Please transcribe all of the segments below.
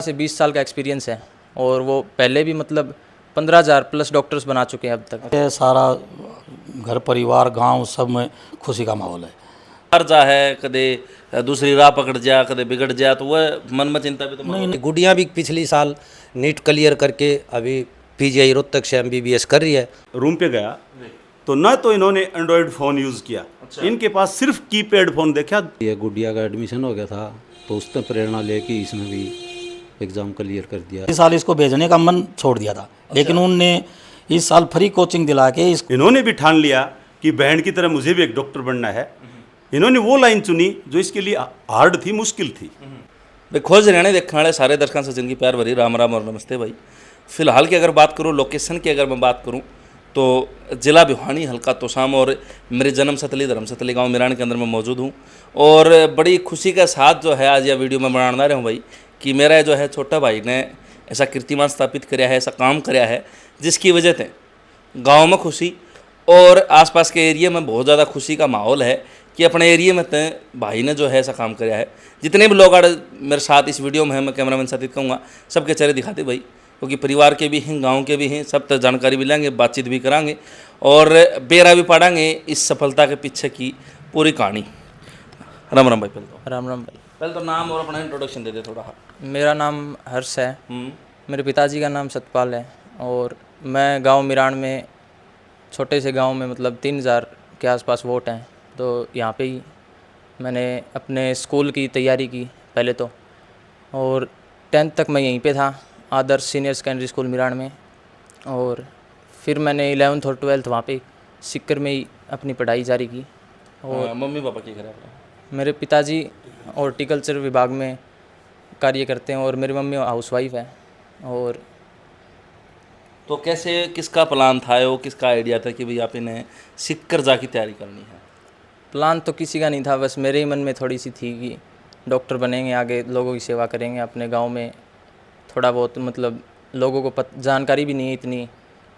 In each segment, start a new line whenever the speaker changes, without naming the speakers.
से 20 साल का एक्सपीरियंस है और वो पहले भी मतलब 15,000 प्लस डॉक्टर्स बना चुके हैं अब तक।
ये सारा घर परिवार गांव सब में खुशी का माहौल है।
हार जा है, कदे दूसरी राह पकड़ जा, कदे बिगड़ जा, तो वह मन में चिंता भी तो
नहीं,
गुड़िया भी पिछली साल नीट क्लियर करके अभी पीजीआई रोहतक से एमबीबीएस कर रही है।
रूम पे गया तो न तो इन्होंने एंड्रॉयड फ़ोन यूज़ किया, इनके पास सिर्फ कीपैड फ़ोन देखा।
ये गुड़िया का एडमिशन हो गया था तो उसने प्रेरणा लेके इसने भी एग्ज़ाम क्लियर कर दिया।
इस साल इसको भेजने का मन छोड़ दिया था, लेकिन उनने इस साल फ्री कोचिंग दिला के
इन्होंने भी ठान लिया कि बहन की तरह मुझे भी एक डॉक्टर बनना है। इन्होंने वो लाइन चुनी जो इसके लिए हार्ड थी, मुश्किल थी।
भाई खोज रहने देखने वाले सारे दर्शकों से जिनकी प्यार भरी राम राम और नमस्ते भाई। फिलहाल की अगर बात करूँ, लोकेशन की अगर मैं बात करूँ तो ज़िला भिवानी, हल्का तोशाम, और मेरे जन्म स्थली धर्मस्थली गांव मिरान के अंदर मैं मौजूद हूं। और बड़ी खुशी के साथ जो है आज यह वीडियो मैं बनाना रहा हूं भाई कि मेरा जो है छोटा भाई ने ऐसा कीर्तिमान स्थापित कराया है, ऐसा काम कराया है जिसकी वजह से गाँव में खुशी और आसपास के एरिया में बहुत ज़्यादा खुशी का माहौल है कि अपने एरिया में तय भाई ने जो है ऐसा काम कराया है। जितने भी लोग मेरे साथ इस वीडियो में हैं, मैं कैमरामैन साथी कहूँगा, सबके चेहरे दिखाते भाई, क्योंकि परिवार के भी हैं, गांव के भी हैं, सब तक जानकारी भी लेंगे, बातचीत भी करांगे और बेरा भी पढ़ाएंगे इस सफलता के पीछे की पूरी कहानी। राम राम भाई।
राम राम भाई।
पहले तो नाम और अपना इंट्रोडक्शन दे दे थोड़ा।
मेरा नाम हर्ष है, मेरे पिताजी का नाम सतपाल है और मैं गांव मिरान में, छोटे से गांव में मतलब 3,000 के आसपास वोट हैं, तो यहाँ पे ही मैंने अपने स्कूल की तैयारी की पहले तो, और 10th तक मैं यहीं पे था, आदर्श सीनियर सेकेंडरी स्कूल मिरान में। और फिर मैंने 11th और 12th वहाँ पे सिक्कर में ही अपनी पढ़ाई जारी की। और
मम्मी पापा की खराब है?
मेरे पिताजी हॉर्टिकल्चर विभाग में कार्य करते हैं और मेरी मम्मी हाउसवाइफ है। और
तो कैसे, किसका प्लान था, वो किसका आइडिया था कि भाई आप इन्हें सिक्कर जा की तैयारी करनी है?
प्लान तो किसी का नहीं था, बस मेरे ही मन में थोड़ी सी थी कि डॉक्टर बनेंगे, आगे लोगों की सेवा करेंगे। अपने गांव में थोड़ा बहुत मतलब लोगों को जानकारी भी नहीं है इतनी,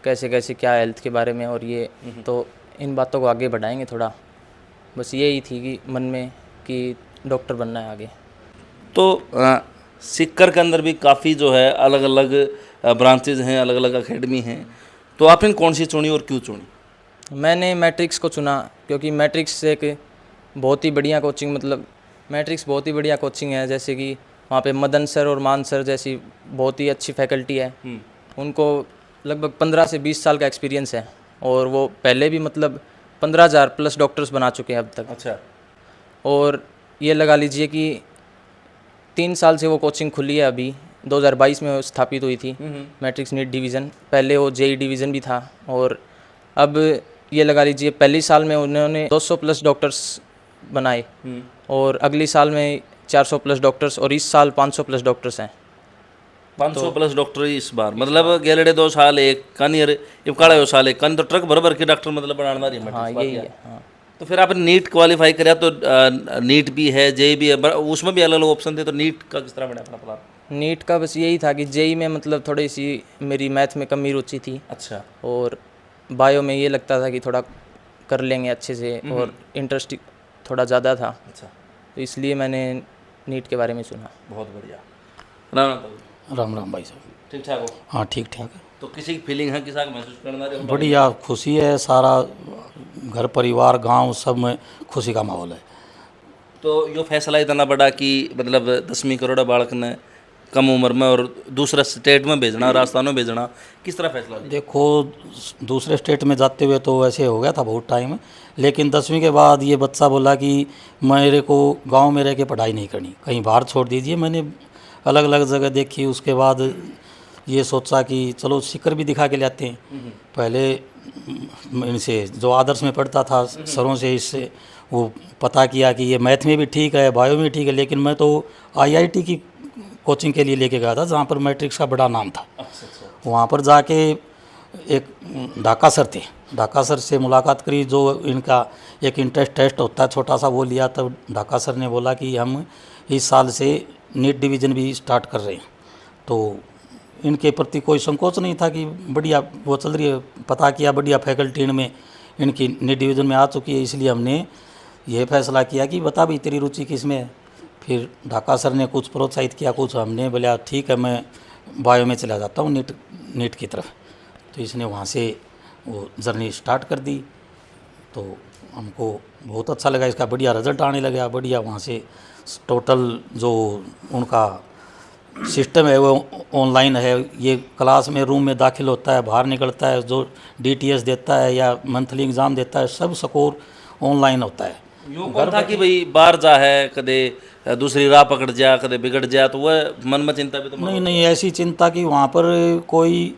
कैसे कैसे क्या हेल्थ के बारे में, और ये तो इन बातों को आगे बढ़ाएंगे थोड़ा, बस यही थी कि मन में कि डॉक्टर बनना है आगे।
तो सिक्कर के अंदर भी काफ़ी जो है अलग अलग ब्रांचेज हैं, अलग अलग एकेडमी हैं, तो आपने कौन सी चुनी और क्यों चुनी?
मैंने मैट्रिक्स को चुना क्योंकि मैट्रिक्स एक बहुत ही बढ़िया कोचिंग, मतलब मैट्रिक्स बहुत ही बढ़िया कोचिंग है। जैसे कि वहाँ पे मदन सर और मान सर जैसी बहुत ही अच्छी फैकल्टी है, उनको लगभग 15 से 20 साल का एक्सपीरियंस है और वो पहले भी मतलब 15,000 प्लस डॉक्टर्स बना चुके हैं अब तक।
अच्छा।
और ये लगा लीजिए कि 3 साल से वो कोचिंग खुली है, अभी 2022 में स्थापित हुई थी मैट्रिक्स नीट डिवीज़न। पहले वो जेई डिवीज़न भी था और अब ये लगा लीजिए पहली साल में उन्होंने 200 प्लस डॉक्टर्स बनाए और अगली साल में 400 प्लस डॉक्टर्स, और इस साल 500 प्लस डॉक्टर्स हैं।
500 प्लस डॉक्टर इस बार, मतलब गेलड़े 2 साल एक कन यार ये काड़ा 2 साल एक कन, तो ट्रक भर के डॉक्टर मतलब बनाना रही है।
हाँ यही है। हाँ।
तो फिर आपने नीट क्वालिफाई कराया, तो नीट भी है, जेई भी है, उसमें भी अलग अलग ऑप्शन थे, तो नीट का किस तरह बना अपना प्लान?
नीट का बस यही था कि जेई में मतलब थोड़ी सी मेरी मैथ में कमी रुचि थी।
अच्छा।
और बायो में ये लगता था कि थोड़ा कर लेंगे अच्छे से, और इंटरेस्ट थोड़ा ज़्यादा था।
अच्छा।
तो इसलिए मैंने नीट के बारे में सुना।
बहुत बढ़िया। राम
राम राम भाई साहब।
ठीक ठाक हो?
हाँ ठीक ठाक है।
तो किसी की फीलिंग है, किसा का महसूस करना रहे हो?
बढ़िया खुशी है, सारा घर परिवार गांव सब में खुशी का माहौल है।
तो यो फैसला इतना बड़ा कि मतलब 10वीं करोड़ बालक ने कम उम्र में और दूसरा स्टेट में भेजना, राजस्थान में भेजना, किस तरह फैसला लिया?
देखो, दूसरे स्टेट में जाते हुए तो वैसे हो गया था बहुत टाइम, लेकिन 10वीं के बाद ये बच्चा बोला कि मेरे को गांव में रह के पढ़ाई नहीं करनी, कहीं बाहर छोड़ दीजिए। मैंने अलग अलग जगह देखी, उसके बाद ये सोचा कि चलो सिक्कर भी दिखा के लाते हैं। पहले इनसे जो आदर्श में पढ़ता था सरों से, इससे वो पता किया कि ये मैथ में भी ठीक है, बायो में ठीक है, लेकिन मैं तो IIT की कोचिंग के लिए लेके गया था, जहाँ पर मैट्रिक्स का बड़ा नाम था। वहाँ पर जाके एक ढाका सर थे, ढाका सर से मुलाकात करी, जो इनका एक इंटरेस्ट टेस्ट होता है छोटा सा, वो लिया। तब ढाका सर ने बोला कि हम इस साल से नीट डिवीज़न भी स्टार्ट कर रहे हैं। तो इनके प्रति कोई संकोच नहीं था कि बढ़िया वो चल रही है, पता किया बढ़िया फैकल्टी इनमें इनकी नीट डिवीज़न में आ चुकी है। इसलिए हमने ये फैसला किया कि बता भाई तेरी रुचि किस में है, फिर ढाका सर ने कुछ प्रोत्साहित किया, कुछ हमने बोला ठीक है मैं बायो में चला जाता हूँ नीट की तरफ। तो इसने वहाँ से वो जर्नी स्टार्ट कर दी। तो हमको बहुत अच्छा लगा, इसका बढ़िया रिजल्ट आने लगा, बढ़िया। वहाँ से टोटल जो उनका सिस्टम है वो ऑनलाइन है। ये क्लास में रूम में दाखिल होता है, बाहर निकलता है, जो DTS देता है या मंथली एग्ज़ाम देता है, सब स्कोर ऑनलाइन होता है।
यूँ कौन था कि भाई बाहर जा है, कदे दूसरी राह पकड़ जा, कदे बिगड़ जा, तो वह मन में चिंता भी तो
नहीं, ऐसी चिंता कि वहाँ पर कोई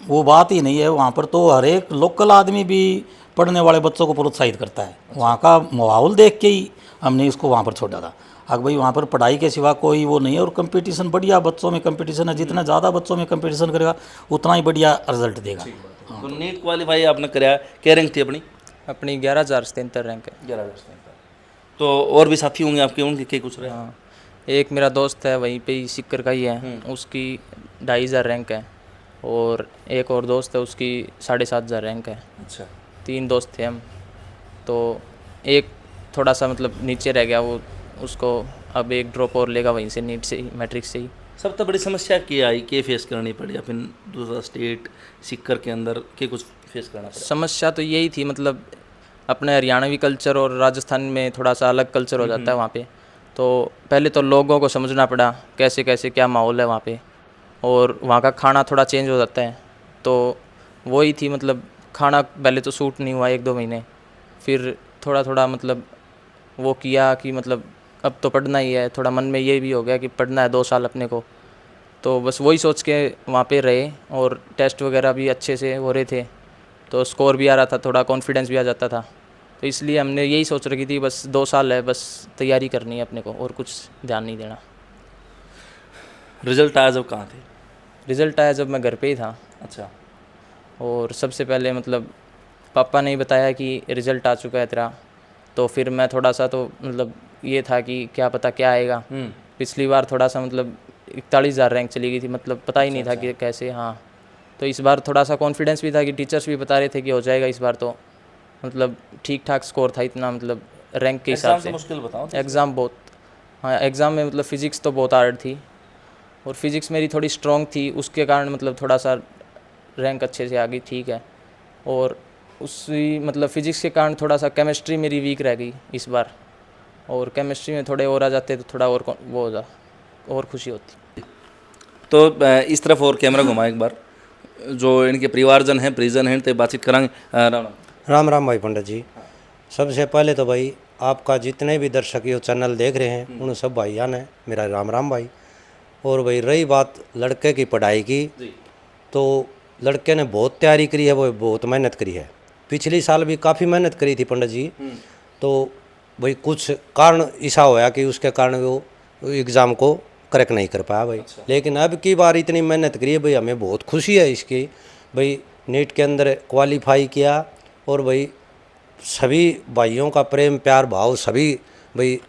वो बात ही नहीं है। वहाँ पर तो हर एक लोकल आदमी भी पढ़ने वाले बच्चों को प्रोत्साहित करता है। वहाँ का माहौल देख के ही हमने इसको वहाँ पर छोड़ा था। अब भाई वहाँ पर पढ़ाई के सिवा कोई वो नहीं है, और कंपटीशन बढ़िया बच्चों में कंपटीशन है। जितना ज़्यादा बच्चों में कंपटीशन करेगा उतना ही बढ़िया रिजल्ट देगा।
तो नीट क्वालिफाई आपने कराया, क्या रैंक थी अपनी?
अपनी 11,073 रैंक है।
11,073। तो और भी साथी होंगे आपके, उनके क्या कुछ रहे?
हाँ, एक मेरा दोस्त है वहीं पे ही सिक्कर का ही है, उसकी 2,500 रैंक है। और एक और दोस्त है उसकी 7,500 रैंक है।
अच्छा,
3 दोस्त थे हम। तो एक थोड़ा सा मतलब नीचे रह गया, वो उसको अब एक ड्रॉप और लेगा वहीं से, नीट से ही, मैट्रिक से ही।
सबसे बड़ी समस्या क्या आई, क्या फेस करनी पड़ी, या फिर दूसरा स्टेट सिक्कर के अंदर क्या कुछ फेस करना पड़ा?
समस्या तो यही थी, मतलब अपने हरियाणवी कल्चर और राजस्थान में थोड़ा सा अलग कल्चर हो जाता है वहाँ पे। तो पहले तो लोगों को समझना पड़ा कैसे कैसे क्या माहौल है वहाँ पे, और वहाँ का खाना थोड़ा चेंज हो जाता है। तो वही थी, मतलब खाना पहले तो सूट नहीं हुआ 1-2 महीने, फिर थोड़ा थोड़ा मतलब वो किया कि मतलब अब तो पढ़ना ही है। थोड़ा मन में ये भी हो गया कि पढ़ना है 2 साल अपने को। तो बस वही सोच के वहाँ पे रहे, और टेस्ट वगैरह भी अच्छे से हो रहे थे, तो स्कोर भी आ रहा था, थोड़ा कॉन्फिडेंस भी आ जाता था। तो इसलिए हमने यही सोच रखी थी बस 2 साल है, बस तैयारी करनी है अपने को, और कुछ ध्यान नहीं देना।
रिजल्ट आया जब कहाँ थे?
रिज़ल्ट आया जब मैं घर पे ही था।
अच्छा,
और सबसे पहले मतलब पापा ने ही बताया कि रिज़ल्ट आ चुका है तेरा। तो फिर मैं थोड़ा सा तो मतलब ये था कि क्या पता क्या आएगा। पिछली बार थोड़ा सा मतलब 41,000 रैंक चली गई थी, मतलब पता ही नहीं था कि कैसे। हाँ, तो इस बार थोड़ा सा कॉन्फिडेंस भी था कि टीचर्स भी बता रहे थे कि हो जाएगा इस बार। तो मतलब ठीक ठाक स्कोर था इतना, मतलब रैंक के हिसाब से।
मुश्किल बताओ।
एग्ज़ाम बहुत, हाँ एग्ज़ाम में मतलब फ़िज़िक्स तो बहुत हार्ड थी, और फिज़िक्स मेरी थोड़ी स्ट्रॉन्ग थी, उसके कारण मतलब थोड़ा सा रैंक अच्छे से आ गई, ठीक है। और उसी मतलब फ़िज़िक्स के कारण थोड़ा सा केमिस्ट्री मेरी वीक रह गई इस बार, और केमिस्ट्री में थोड़े और आ जाते तो थोड़ा और वो हो जा और खुशी होती।
तो इस तरफ और कैमरा घुमा एक बार, जो इनके परिवारजन हैं, परिजन हैं, तो बातचीत कराएंगे। राम
राम राम भाई पंडित जी। सबसे पहले तो भाई आपका जितने भी दर्शक ये चैनल देख रहे हैं उन सब भाइयों ने मेरा राम राम भाई। और भाई रही बात लड़के की पढ़ाई की, तो लड़के ने बहुत तैयारी करी है, वो बहुत मेहनत करी है। पिछली साल भी काफ़ी मेहनत करी थी पंडित जी। तो भाई कुछ कारण ऐसा होया कि उसके कारण वो एग्ज़ाम को करेक्ट नहीं कर पाया भाई। अच्छा। लेकिन अब की बार इतनी मेहनत करी है भाई, हमें बहुत खुशी है इसकी। भाई नीट के अंदर क्वालिफाई किया, और भाई सभी भाइयों का प्रेम प्यार भाव सभी भाई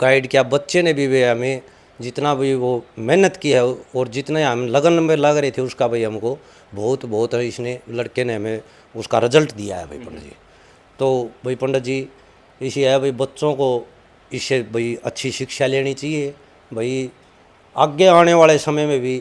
गाइड किया। बच्चे ने भी भाई हमें जितना भी वो मेहनत की है और जितने हम लगन में लग रहे थे उसका भाई हमको बहुत बहुत इसने लड़के ने हमें उसका रिजल्ट दिया है भाई पंडित जी। तो भाई पंडित जी इसी है भाई, बच्चों को इससे भाई अच्छी शिक्षा लेनी चाहिए भाई। आगे आने वाले समय में भी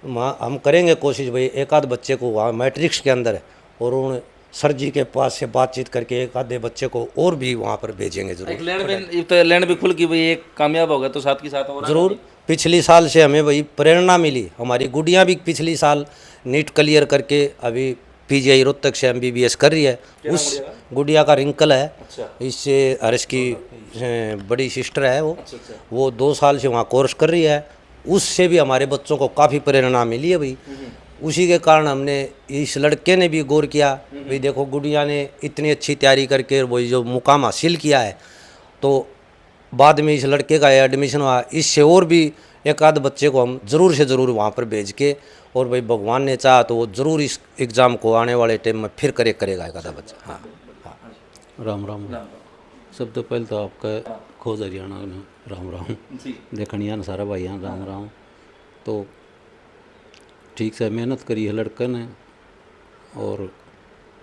हम करेंगे कोशिश भाई एक आध बच्चे को वहाँ मैट्रिक्स के अंदर और उन सर जी के पास से बातचीत करके एक आधे बच्चे को और भी वहाँ पर भेजेंगे जरूर।
लैंड भी खुल की भाई एक कामयाब होगा तो साथ के साथ और
ज़रूर। पिछली साल से हमें भाई प्रेरणा मिली। हमारी गुड़िया भी पिछली साल नीट क्लियर करके अभी PGI रोहतक से MBBS कर रही है। उस गुड़िया का रिंकल है। अच्छा। इससे हर्ष की बड़ी सिस्टर है वो 2 साल से वहाँ कोर्स कर रही है। उससे भी हमारे बच्चों को काफ़ी प्रेरणा मिली है भाई। उसी के कारण हमने इस लड़के ने भी गौर किया भाई देखो गुड़िया ने इतनी अच्छी तैयारी करके वही जो मुकाम हासिल किया है, तो बाद में इस लड़के का एडमिशन हुआ। इससे और भी एक आध बच्चे को हम ज़रूर से ज़रूर वहाँ पर भेज के, और भाई भगवान ने चाहा तो वो ज़रूर इस एग्ज़ाम को आने वाले टाइम में फिर करेगा एक आधा बच्चा। हाँ हाँ।
राम राम। सबसे पहले तो आपका खोज हरियाणा ने राम राम देखनिया न सारा भाइयाँ राम राम। तो ठीक से मेहनत करी है लड़के ने, और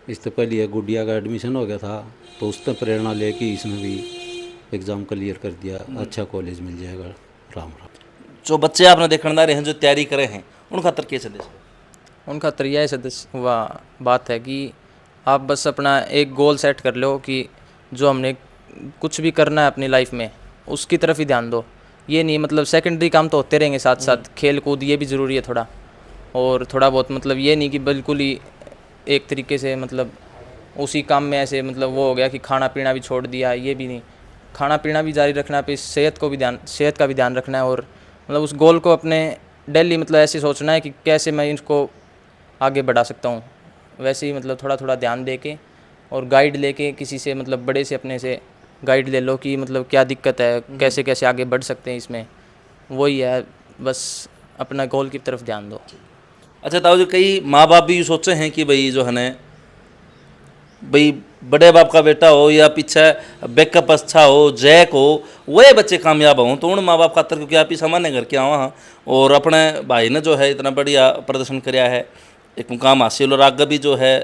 इससे पहले गुड़िया का एडमिशन हो गया था तो उससे प्रेरणा लेके इसने भी एग्ज़ाम क्लियर कर दिया, अच्छा कॉलेज मिल जाएगा। राम राम।
जो बच्चे आपने देखने रहे हैं जो तैयारी करे हैं उन खातर क्या संदेश है?
उनका तरीया सदस्य हुआ बात है कि आप बस अपना एक गोल सेट कर लो कि जो हमने कुछ भी करना है अपनी लाइफ में उसकी तरफ ही ध्यान दो। ये नहीं मतलब सेकेंडरी काम तो होते रहेंगे, साथ साथ खेल कूद ये भी ज़रूरी है थोड़ा, और थोड़ा बहुत मतलब ये नहीं कि बिल्कुल ही एक तरीके से मतलब उसी काम में ऐसे मतलब वो हो गया कि खाना पीना भी छोड़ दिया, ये भी नहीं, खाना पीना भी जारी रखना, पे सेहत का भी ध्यान रखना है, और मतलब उस गोल को अपने डेली मतलब ऐसे सोचना है कि कैसे मैं इसको आगे बढ़ा सकता हूँ। वैसे ही मतलब थोड़ा थोड़ा ध्यान दे के और गाइड लेके किसी से मतलब बड़े से अपने से गाइड ले लो कि मतलब क्या दिक्कत है, कैसे कैसे आगे बढ़ सकते हैं इसमें। वही है, बस अपना गोल की तरफ ध्यान दो।
अच्छा ताऊ जी, कई माँ बाप भी सोचे हैं कि भाई जो है ना भाई बड़े बाप का बेटा हो या पीछे बैकअप अच्छा हो, जैक हो, वह बच्चे कामयाब हों, तो उन माँ बाप खातर, क्योंकि आप ही सामान्य घर के आवा हाँ और अपने भाई ने जो है इतना बढ़िया प्रदर्शन कराया है, एक मुकाम हासिल, और आगे भी जो है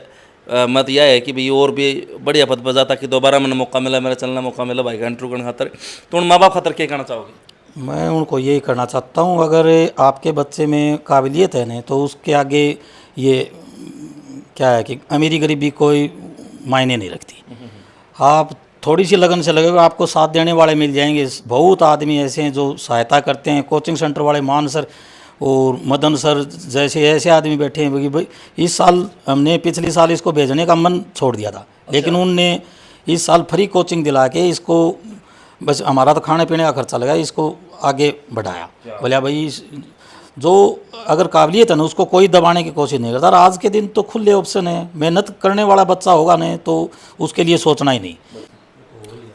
मत यह है कि भाई और भी बढ़िया पद पर जाता कि दोबारा मैंने मौका मिला, मेरा चलना मौका मिला भाई का इंटरव्यू करने खातर, तो उन माँ बाप खातर क्या कहना चाहोगे?
मैं उनको यही करना चाहता हूँ, अगर आपके बच्चे में काबिलियत है ना तो उसके आगे ये क्या है कि अमीरी गरीबी कोई मायने नहीं रखती। आप थोड़ी सी लगन से लगेगा, आपको साथ देने वाले मिल जाएंगे। बहुत आदमी ऐसे हैं जो सहायता करते हैं, कोचिंग सेंटर वाले मान सर और मदन सर जैसे ऐसे आदमी बैठे हैं कि भाई इस साल हमने पिछले साल इसको भेजने का मन छोड़ दिया था, लेकिन उनने इस साल फ्री कोचिंग दिला के इसको, बस हमारा तो खाने पीने का खर्चा लगा, इसको आगे बढ़ाया। बोलिया भाई जो अगर काबिलियत है ना उसको कोई दबाने की कोशिश नहीं करता। और आज के दिन तो खुले ऑप्शन है, मेहनत करने वाला बच्चा होगा ना तो उसके लिए सोचना ही नहीं।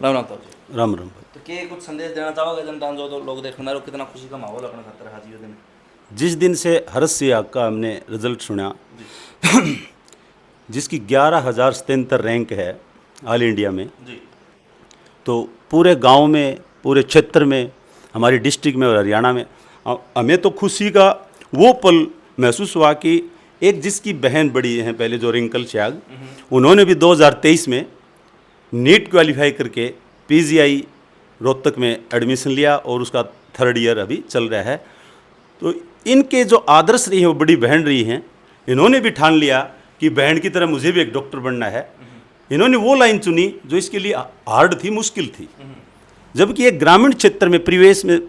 राम राम ताऊ जी।
राम राम।
तो क्या कुछ संदेश देना चाहोगे जनता जो तो लोग देखना रहे, कितना खुशी का माहौल अपने खातर हाजी हो दिन?
जिस दिन से हर्ष सियाग का हमने रिजल्ट सुना, जिसकी 11,077 रैंक है ऑल इंडिया में, तो पूरे गांव में, पूरे क्षेत्र में, हमारी डिस्ट्रिक्ट में और हरियाणा में हमें तो खुशी का वो पल महसूस हुआ कि एक जिसकी बहन बड़ी हैं पहले जो रिंकल त्याग, उन्होंने भी 2023 में नीट क्वालिफाई करके पीजीआई रोहतक में एडमिशन लिया और उसका 3rd ईयर अभी चल रहा है। तो इनके जो आदर्श रही हैं वो बड़ी बहन रही हैं, इन्होंने भी ठान लिया कि बहन की तरह मुझे भी एक डॉक्टर बनना है। इन्होंने वो लाइन चुनी जो इसके लिए हार्ड थी, मुश्किल थी, जबकि एक ग्रामीण क्षेत्र में परिवेश में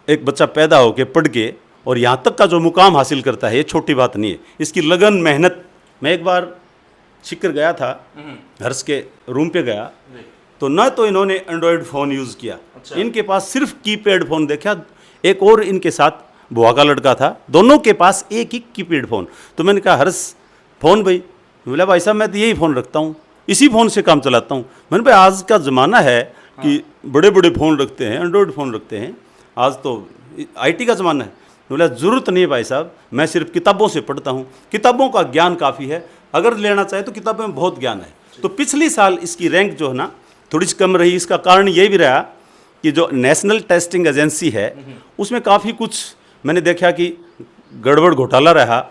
एक बच्चा पैदा होकर पढ़ के और यहाँ तक का जो मुकाम हासिल करता है ये छोटी बात नहीं है। इसकी लगन मेहनत, मैं एक बार शिकर गया था, हर्ष के रूम पे गया, तो ना तो इन्होंने एंड्रॉयड फ़ोन यूज़ किया, इनके पास सिर्फ कीपैड फ़ोन देखा। एक और इनके साथ बुआ का लड़का था, दोनों के पास एक ही कीपैड फ़ोन। तो मैंने कहा हर्ष फ़ोन भाई? बोला भाई साहब मैं तो यही फ़ोन रखता हूँ, इसी फ़ोन से काम चलाता हूँ। मैंने भाई आज का ज़माना है कि बड़े बड़े फ़ोन रखते हैं, एंड्रॉयड फ़ोन रखते हैं, आज तो IT का ज़माना है। बोला ज़रूरत नहीं है भाई साहब, मैं सिर्फ किताबों से पढ़ता हूँ, किताबों का ज्ञान काफ़ी है, अगर लेना चाहे तो किताबों में बहुत ज्ञान है। तो पिछले साल इसकी रैंक जो है ना थोड़ी सी कम रही। इसका कारण ये भी रहा कि जो नेशनल टेस्टिंग एजेंसी है उसमें काफ़ी कुछ मैंने देखा कि गड़बड़ घोटाला रहा।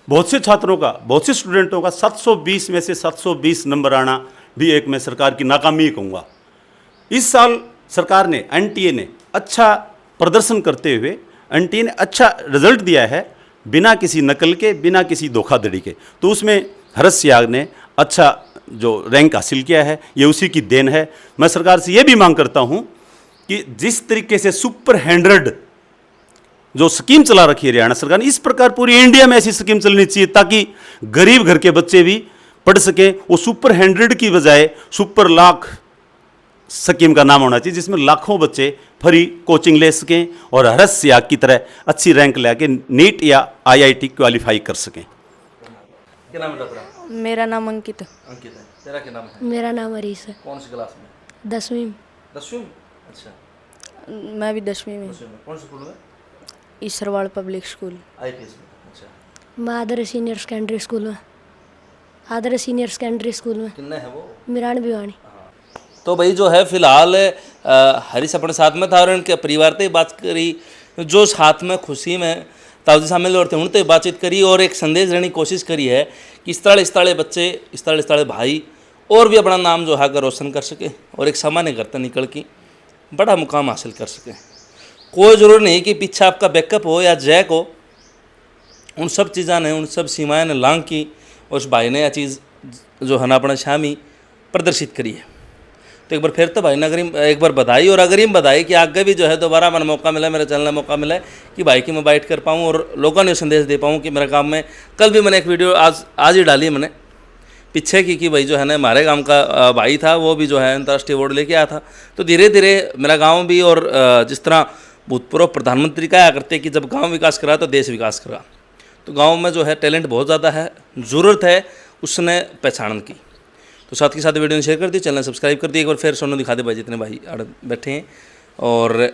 बहुत से छात्रों का, बहुत से स्टूडेंटों का 720 में से 720 नंबर आना भी एक मैं सरकार की नाकामी कहूँगा। इस साल सरकार ने, NTA ने अच्छा प्रदर्शन करते हुए NTA ने अच्छा रिजल्ट दिया है, बिना किसी नकल के, बिना किसी धोखाधड़ी के। तो उसमें हर्ष सियाग ने अच्छा जो रैंक हासिल किया है ये उसी की देन है। मैं सरकार से ये भी मांग करता हूँ कि जिस तरीके से सुपर 100 जो स्कीम चला रखी है हरियाणा सरकार ने, इस प्रकार पूरी इंडिया में ऐसी स्कीम चलनी चाहिए ताकि गरीब घर के बच्चे भी पढ़ सकें। वो सुपर 100 की बजाय सुपर लाख स्कीम का नाम होना चाहिए, जिसमें लाखों बच्चे फ्री कोचिंग ले सकें और हर्ष सियाग की तरह अच्छी रैंक लेके नीट या IIT क्वालिफाई कर सकें।
क्या नाम है तेरा?
मेरा नाम अंकित।
अंकित है। तेरा क्या नाम है?
मेरा नाम हरीश है।
कौन सी क्लास में?
10वीं।
10वीं में? अच्छा,
मैं भी 10वीं में।
10वीं में कौन सी स्कूल में?
ईसरवाड़ पब्लिक स्कूल।
IPS में। अच्छा,
मैं आदर्श सीनियर सेकेंडरी स्कूल में। आदर्श सीनियर सेकेंडरी स्कूल में।
कितने है वो?
मिरान भिवानी।
तो भाई जो है फिलहाल हरीश अपने साथ में था और उनके परिवार से बात करी, जो साथ में खुशी में ताऊजी शामिल होते हैं उनसे बातचीत करी और एक संदेश देने की कोशिश करी है कि इस तरह बच्चे, इस तरह भाई और भी अपना नाम जो है अगर रोशन कर सके और एक सामान्य घर से निकल के बड़ा मुकाम हासिल कर सके। कोई ज़रूरी नहीं कि पीछे आपका बैकअप हो या जैक हो, उन सब चीज़ा ने, उन सब सीमाएं ने लांग की उस भाई ने यह चीज़ जो है ना अपना शामी प्रदर्शित करी है। तो एक बार फिर तो भाई ने एक बार बधाई, और अग्रिम बधाई कि आगे भी जो है दोबारा मैंने मौका मिला, मेरे चैनल में मौका मिला है कि भाई की मैं बाइट कर पाऊँ और लोगों ने संदेश दे पाऊँ कि मेरे काम में। कल भी मैंने एक वीडियो आज ही डाली है मैंने पीछे की कि भाई जो है ना हमारे गांव का भाई था, वो भी जो है अंतर्राष्ट्रीय अवार्ड लेके आया था। तो धीरे धीरे मेरा गांव भी, और जिस तरह भूतपूर्व प्रधानमंत्री कहा करते कि जब गांव विकास करा तो देश विकास करा, तो गांव में जो है टैलेंट बहुत ज़्यादा है, ज़रूरत है उसने पहचान की। तो साथ के साथ वीडियो ने शेयर कर दी, चैनल सब्सक्राइब कर दी। एक बार फिर सोनू दिखा दे भाई जितने भाई बैठे हैं, और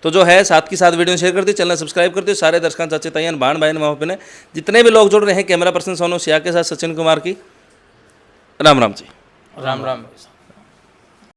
तो जो है साथ के साथ वीडियो शेयर कर दी, चैनल सब्सक्राइब कर दिए। सारे दर्शकों चाचे ताइयान बाण भाई माँ ने जितने भी लोग जुड़ रहे हैं, कैमरा पर्सन सोनू सिया के साथ सचिन कुमार की राम राम जी।
राम राम।